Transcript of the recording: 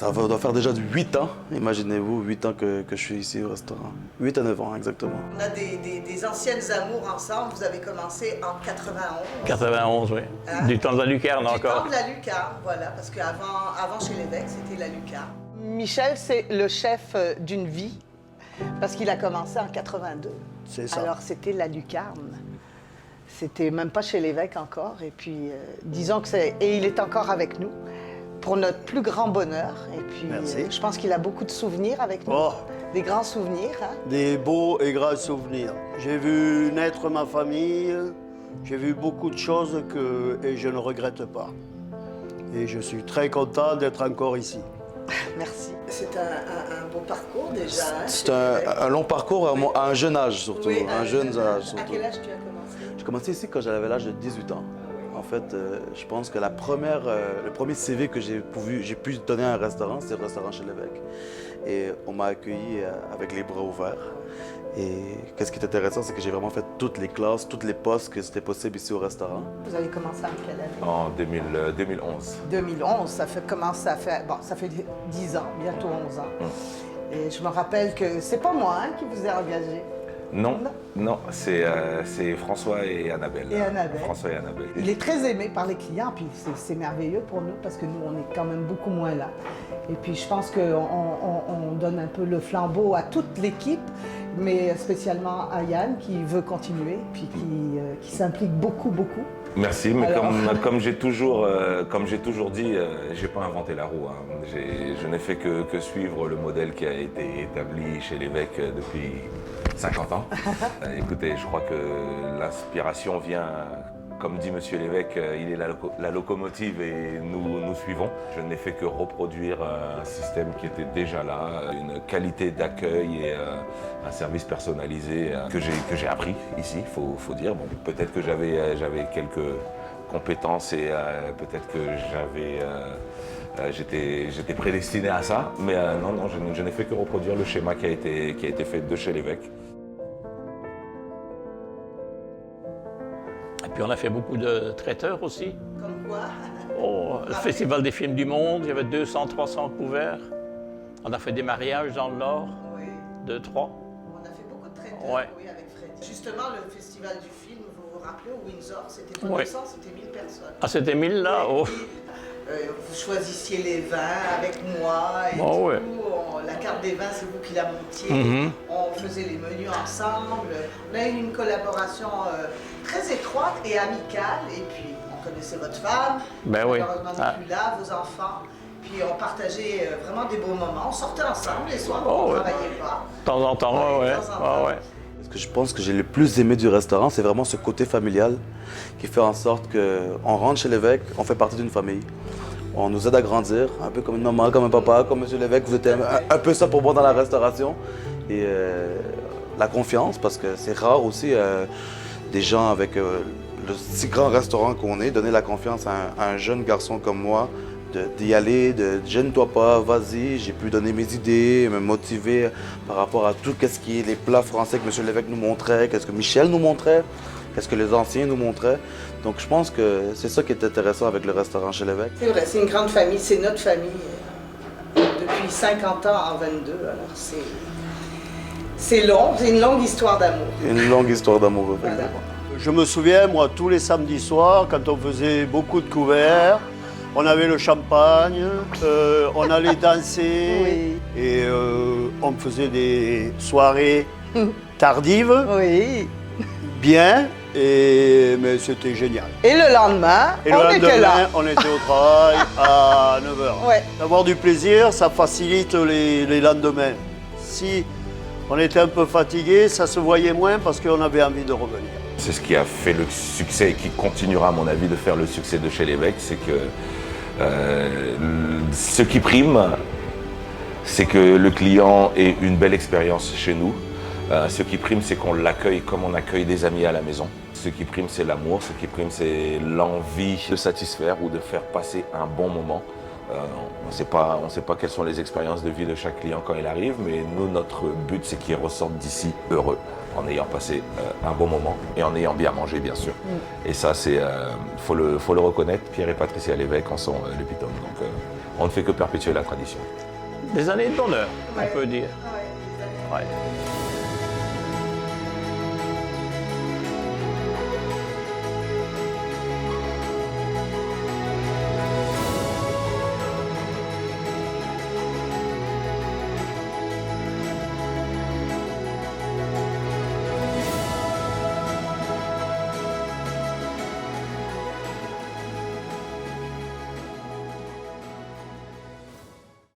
doit faire déjà 8 ans, imaginez-vous, 8 ans que je suis ici au restaurant. 8 à 9 ans, exactement. On a des anciennes amours ensemble. Vous avez commencé en 91. 91, oui. Hein? Du temps de la lucarne encore. Du temps de la lucarne, voilà, parce qu'avant chez l'évêque, c'était la lucarne. Michel, c'est le chef d'une vie, parce qu'il a commencé en 82. C'est ça. Alors, c'était la lucarne. C'était même pas chez l'évêque encore. Et puis, disons que c'est... Et il est encore avec nous, pour notre plus grand bonheur. Et puis, Merci. je pense qu'il a beaucoup de souvenirs avec nous. Oh. Des grands souvenirs, hein? Des beaux et grands souvenirs. J'ai vu naître ma famille, j'ai vu beaucoup de choses et je ne regrette pas. Et je suis très content d'être encore ici. Merci. C'est un beau parcours déjà. Hein, C'est un long parcours à un jeune âge surtout. Oui, un jeune âge À surtout. quel âge tu as commencé? J'ai commencé ici quand j'avais l'âge de 18 ans. En fait, je pense que le premier CV que j'ai pu donner à un restaurant, c'est le restaurant chez l'évêque. Et on m'a accueilli avec les bras ouverts. Et qu'est-ce qui est intéressant, c'est que j'ai vraiment fait toutes les classes, tous les postes que c'était possible ici au restaurant. Vous avez commencé en quelle année? En 2011. 2011, ça fait 10 ans, bientôt 11 ans. Et je me rappelle que c'est pas moi hein, qui vous ai engagé. Non, c'est François et Annabelle. Et Annabelle. François et Annabelle. Il est très aimé par les clients, puis c'est merveilleux pour nous parce que nous, on est quand même beaucoup moins là. Et puis je pense qu'on donne un peu le flambeau à toute l'équipe, mais spécialement à Yann qui veut continuer, puis qui s'implique beaucoup. Merci, mais Alors... comme j'ai toujours dit, j'ai pas inventé la roue. Hein. Je n'ai fait que suivre le modèle qui a été établi chez l'évêque depuis 50 ans. Écoutez, je crois que l'inspiration vient, comme dit Monsieur l'évêque, il est la locomotive et nous suivons. Je n'ai fait que reproduire un système qui était déjà là, une qualité d'accueil et un service personnalisé que j'ai appris ici, faut dire. Bon, peut-être que j'avais quelques compétences et peut-être que j'étais prédestiné à ça, mais non, je n'ai fait que reproduire le schéma qui a été fait de chez l'évêque. Et puis on a fait beaucoup de traiteurs aussi. Comme quoi? Oh, le Festival des films du monde, il y avait 200, 300 couverts. On a fait des mariages dans le Nord, Oui. 2, 3. On a fait beaucoup de traiteurs, Ouais. oui, avec Freddy. Justement, le festival du film, vous vous rappelez, au Windsor, c'était pas Ouais. 200, c'était 1000 personnes. Ah, c'était 1000 là? Oh. Vous choisissiez les vins avec moi et Oh, tout. ouais. La carte des vins, c'est vous qui la montiez. Mhm. On faisait les menus ensemble. On a eu une collaboration très étroite et amicale. Et puis, on connaissait votre femme. Ben oui. Malheureusement, Ah. plus là, vos enfants. Puis, on partageait vraiment des beaux moments. On sortait ensemble les soirs, Oh, on ne ouais. travaillait pas. De temps en temps, ouais. De temps en temps. Ouais. Ce que je pense que j'ai le plus aimé du restaurant, c'est vraiment ce côté familial qui fait en sorte qu'on rentre chez l'évêque, on fait partie d'une famille. On nous aide à grandir, un peu comme une maman, comme un papa, comme monsieur l'évêque. Vous êtes un peu ça pour moi dans la restauration. Et la confiance, parce que c'est rare aussi des gens avec le si grand restaurant qu'on est, donner la confiance à un jeune garçon comme moi, d'y aller, de gêne-toi pas, vas-y. J'ai pu donner mes idées, me motiver par rapport à tout ce qui est les plats français que monsieur l'évêque nous montrait, qu'est-ce que Michel nous montrait, qu'est-ce que les anciens nous montraient. Donc je pense que c'est ça qui est intéressant avec le restaurant chez l'évêque. C'est vrai, c'est une grande famille, c'est notre famille depuis 50 ans en 22. Alors c'est long, c'est une longue histoire d'amour. Une longue histoire d'amour, effectivement. Voilà. Je me souviens, moi, tous les samedis soirs, quand on faisait beaucoup de couverts, on avait le champagne, on allait danser Oui. et on faisait des soirées tardives, Oui. bien, mais c'était génial. Et le lendemain, Et on le était lendemain, là. on était au travail à 9h. Ouais. D'avoir du plaisir, ça facilite les lendemains. Si on était un peu fatigué, ça se voyait moins parce qu'on avait envie de revenir. C'est ce qui a fait le succès et qui continuera, à mon avis, de faire le succès de chez l'évêque, c'est que ce qui prime, c'est que le client ait une belle expérience chez nous. Ce qui prime, c'est qu'on l'accueille comme on accueille des amis à la maison. Ce qui prime, c'est l'amour. Ce qui prime, c'est l'envie de satisfaire ou de faire passer un bon moment. On ne sait pas quelles sont les expériences de vie de chaque client quand il arrive, mais nous, notre but, c'est qu'il ressorte d'ici heureux, en ayant passé un bon moment et en ayant bien mangé, bien sûr. Et ça, faut le reconnaître. Pierre et Patricia l'évêque en sont l'épitome. Donc, on ne fait que perpétuer la tradition. Des années de bonheur, Ouais. on peut dire. Ouais, Ouais.